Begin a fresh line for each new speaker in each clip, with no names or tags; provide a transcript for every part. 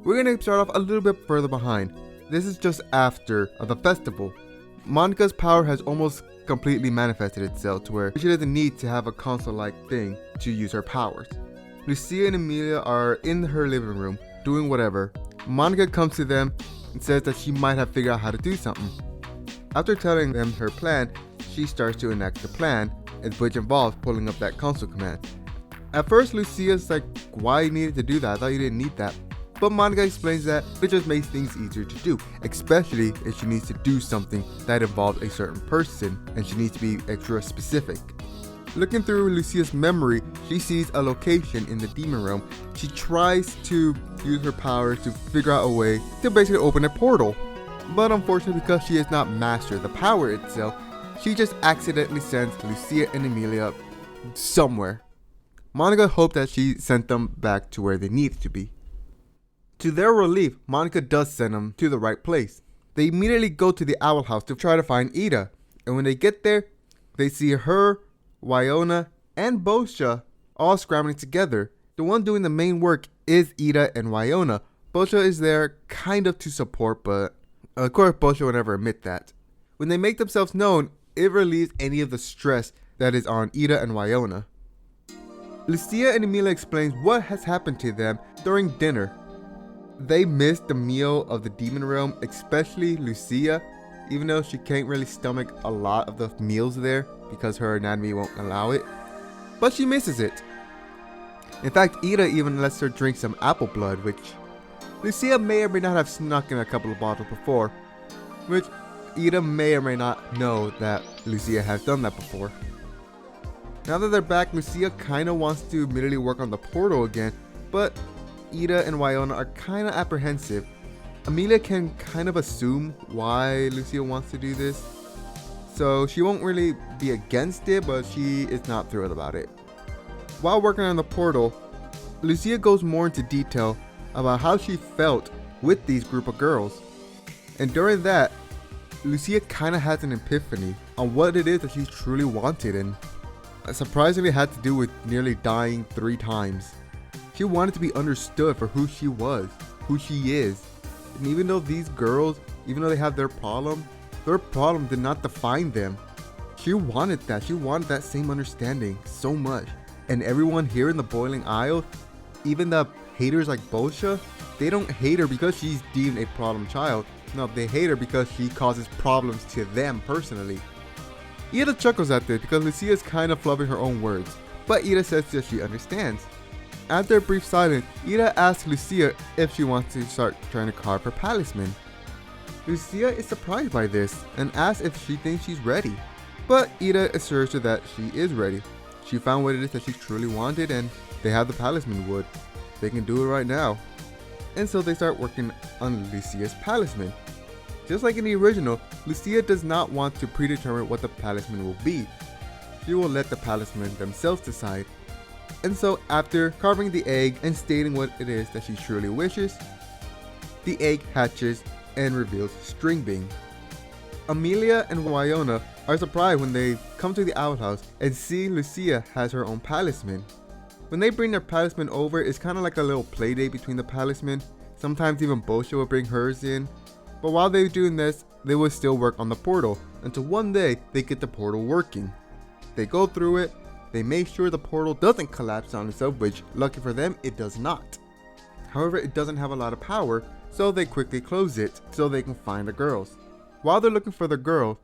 We're gonna start off a little bit further behind. This is just after the festival. Monika's power has almost completely manifested itself to where she doesn't need to have a console-like thing to use her powers. Lucia and Emilia are in her living room doing whatever. Monika comes to them and says that she might have figured out how to do something. After telling them her plan, she starts to enact the plan, which involves pulling up that console command. At first, Lucia's like, why you needed to do that? I thought you didn't need that. But Monika explains that it just makes things easier to do, especially if she needs to do something that involves a certain person and she needs to be extra specific. Looking through Lucia's memory, she sees a location in the demon realm. She tries to use her powers to figure out a way to basically open a portal. But unfortunately, because she has not mastered the power itself, she just accidentally sends Lucia and Emilia somewhere. Monika hoped that she sent them back to where they needed to be. To their relief, Monika does send them to the right place. They immediately go to the owl house to try to find Ida. And when they get there, they see her, Wyona, and Boscha all scrambling together. The one doing the main work is Ida and Wyona. Boscha is there kind of to support, but of course Boscha would never admit that. When they make themselves known, it relieves any of the stress that is on Ida and Wyona. Lucia and Emilia explains what has happened to them during dinner. They missed the meal of the demon realm, especially Lucia, even though she can't really stomach a lot of the meals there because her anatomy won't allow it. But she misses it. In fact, Ida even lets her drink some apple blood, which Lucia may or may not have snuck in a couple of bottles before, which Ida may or may not know that Lucia has done that before. Now that they're back, Lucia kind of wants to immediately work on the portal again, but Ida and Wyona are kind of apprehensive. Emilia can kind of assume why Lucia wants to do this, so she won't really be against it, but she is not thrilled about it. While working on the portal, Lucia goes more into detail about how she felt with these group of girls. And during that, Lucia kind of has an epiphany on what it is that she truly wanted, and surprisingly had to do with nearly dying 3 times. She wanted to be understood for who she was, who she is. And even though these girls, even though they have their problem did not define them. She wanted that. She wanted that same understanding so much. And everyone here in the Boiling Isle, even the haters like Boscha, they don't hate her because she's deemed a problem child. No, they hate her because she causes problems to them personally. Ida chuckles at this because Lucia is kind of flubbing her own words, but Ida says that she understands. After a brief silence, Ida asks Lucia if she wants to start trying to carve her palisman. Lucia is surprised by this and asks if she thinks she's ready, but Ida assures her that she is ready. She found what it is that she truly wanted and they have the palisman wood. They can do it right now. And so they start working on Lucia's palisman. Just like in the original, Lucia does not want to predetermine what the palisman will be. She will let the palisman themselves decide. And so after carving the egg and stating what it is that she truly wishes, the egg hatches and reveals String Bean. Emilia and Wyona are surprised when they come to the owl house and see Lucia has her own palisman. When they bring their palisman over, it's kind of like a little play date between the palisman. Sometimes even Boscha will bring hers in. But while they're doing this, they will still work on the portal until one day they get the portal working. They go through it, they make sure the portal doesn't collapse on itself, which lucky for them, it does not. However, it doesn't have a lot of power, so they quickly close it so they can find the girls. While they're looking for the girls,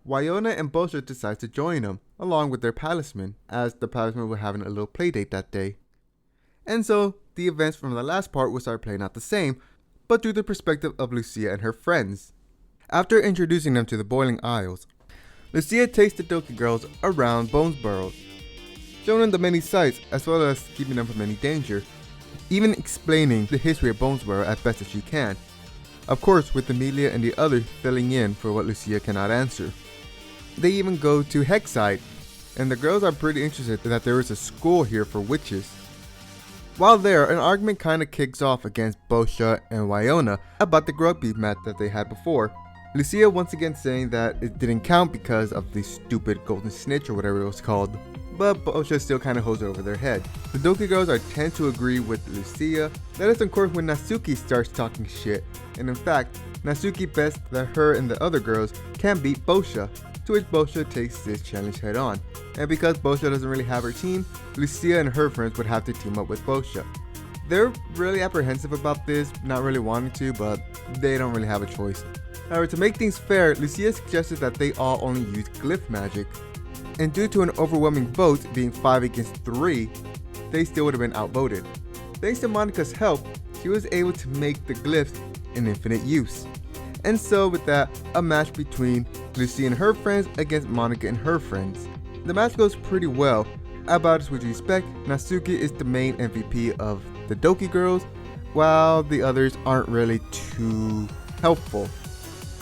Wyona and Boscha decide to join them, along with their palisman, as the palisman were having a little play date that day. And so, the events from the last part will start playing out the same, but through the perspective of Lucia and her friends. After introducing them to the Boiling Isles, Lucia takes the Doki girls around Bonesborough, showing them the many sights as well as keeping them from any danger, even explaining the history of Bonesborough as best as she can. Of course, with Emilia and the others filling in for what Lucia cannot answer. They even go to Hexside, and the girls are pretty interested that there is a school here for witches. While there, an argument kinda kicks off against Boscha and Wyona about the rugby match that they had before. Lucia once again saying that it didn't count because of the stupid golden snitch or whatever it was called. but Bosha still kind of holds it over their head. The Doki girls tend to agree with Lucia. That is of course when Natsuki starts talking shit, and in fact, Natsuki bets that her and the other girls can beat Bosha, to which Bosha takes this challenge head on. And because Bosha doesn't really have her team, Lucia and her friends would have to team up with Bosha. They're really apprehensive about this, not really wanting to, but they don't really have a choice. However, to make things fair, Lucia suggested that they all only use glyph magic, and due to an overwhelming vote being 5 against 3, they still would have been outvoted. Thanks to Monika's help, she was able to make the glyphs in infinite use. And so with that, a match between Lucia and her friends against Monika and her friends. The match goes pretty well. About as would you expect, Natsuki is the main MVP of the Doki girls, while the others aren't really too helpful.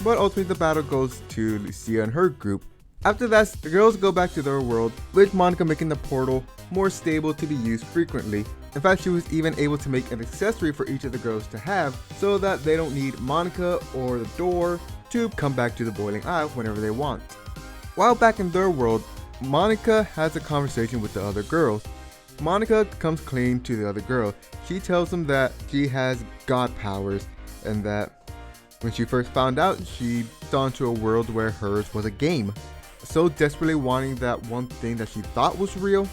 But ultimately the battle goes to Lucia and her group. After that, the girls go back to their world, with Monika making the portal more stable to be used frequently. In fact, she was even able to make an accessory for each of the girls to have, so that they don't need Monika or the door to come back to the Boiling Isle whenever they want. While back in their world, Monika has a conversation with the other girls. Monika comes clean to the other girl. She tells them that she has god powers, and that when she first found out, she saw into a world where hers was a game. So desperately wanting that one thing that she thought was real,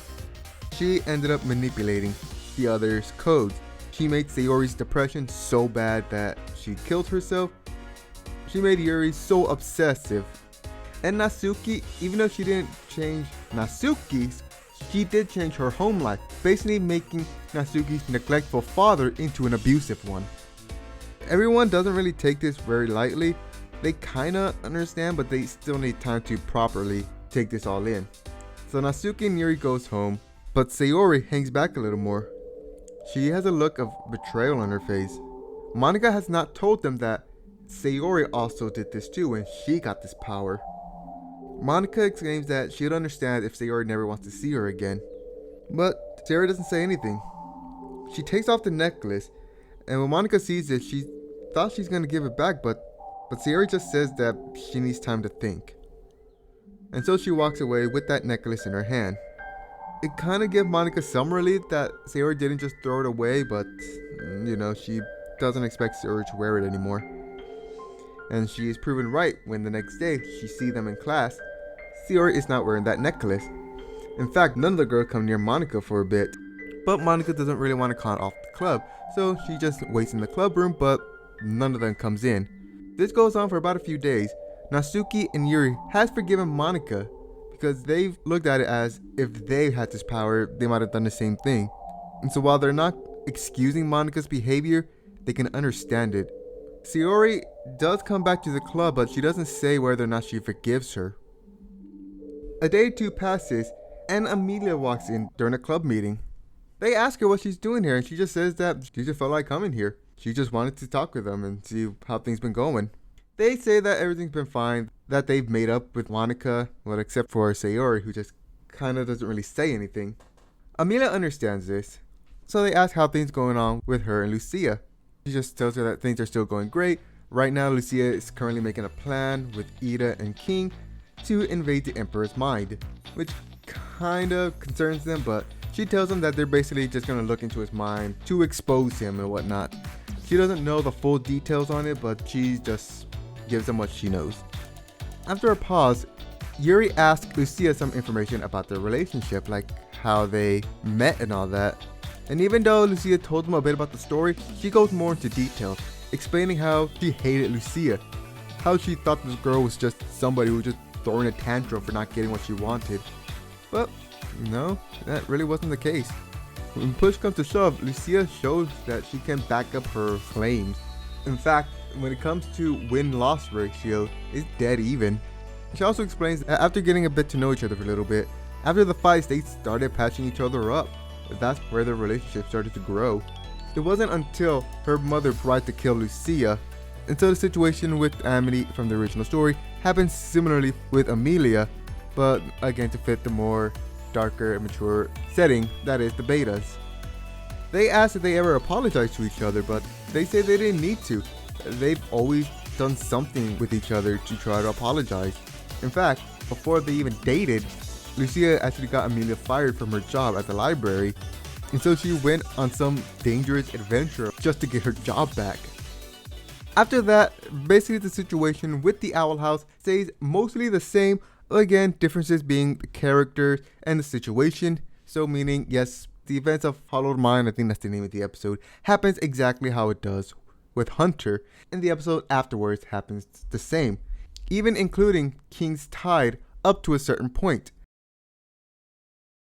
she ended up manipulating the others' codes. She made Sayori's depression so bad that she killed herself. She made Yuri so obsessive. And Natsuki, even though she didn't change Natsuki's, she did change her home life, basically making Natsuki's neglectful father into an abusive one. Everyone doesn't really take this very lightly. They kinda understand, but they still need time to properly take this all in. So Natsuki and Yuri goes home, but Sayori hangs back a little more. She has a look of betrayal on her face. Monika has not told them that Sayori also did this too when she got this power. Monika exclaims that she'd understand if Sayori never wants to see her again. But Sayori doesn't say anything. She takes off the necklace, and when Monika sees it, she thought she's gonna give it back, but Sayori just says that she needs time to think. And so she walks away with that necklace in her hand. It kind of gives Monika some relief that Sayori didn't just throw it away, but she doesn't expect Sayori to wear it anymore. And she is proven right when the next day she sees them in class. Sayori is not wearing that necklace. In fact, none of the girls come near Monika for a bit. But Monika doesn't really want to con off the club, so she just waits in the club room, but none of them comes in. This goes on for about a few days. Natsuki and Yuri has forgiven Monika because they've looked at it as if they had this power, they might have done the same thing. And so while they're not excusing Monika's behavior, they can understand it. Sayori does come back to the club, but she doesn't say whether or not she forgives her. A day or two passes, and Amelia walks in during a club meeting. They ask her what she's doing here, and she just says that she just felt like coming here. She just wanted to talk with them and see how things been going. They say that everything's been fine, that they've made up with Monika, well, except for Sayori, who just kind of doesn't really say anything. Amelia understands this, so they ask how things going on with her and Lucia. She just tells her that things are still going great. Right now, Lucia is currently making a plan with Ida and King to invade the Emperor's mind, which kind of concerns them, but she tells them that they're basically just going to look into his mind to expose him and whatnot. She doesn't know the full details on it, but she just gives them what she knows. After a pause, Yuri asks Lucia some information about their relationship, like how they met and all that. And even though Lucia told them a bit about the story, she goes more into detail, explaining how she hated Lucia, how she thought this girl was just somebody who was just throwing a tantrum for not getting what she wanted. But no, that really wasn't the case. When push comes to shove, Lucia shows that she can back up her claims. In fact, when it comes to win-loss ratio, it's dead even. She also explains that after getting a bit to know each other for a little bit, after the fights they started patching each other up. That's where their relationship started to grow. It wasn't until her mother tried to kill Lucia until the situation with Amity from the original story happened similarly with Amelia, but again to fit the more darker and mature setting that is the betas. They asked if they ever apologized to each other, but they say they didn't need to. They've always done something with each other to try to apologize. In fact, before they even dated, Lucia actually got Amelia fired from her job at the library, and so she went on some dangerous adventure just to get her job back. After that, basically the situation with the Owl House stays mostly the same, again, differences being the characters and the situation. So meaning, yes, the events of Hollowed Mind, I think that's the name of the episode, happens exactly how it does with Hunter, and the episode afterwards happens the same, even including King's Tide up to a certain point.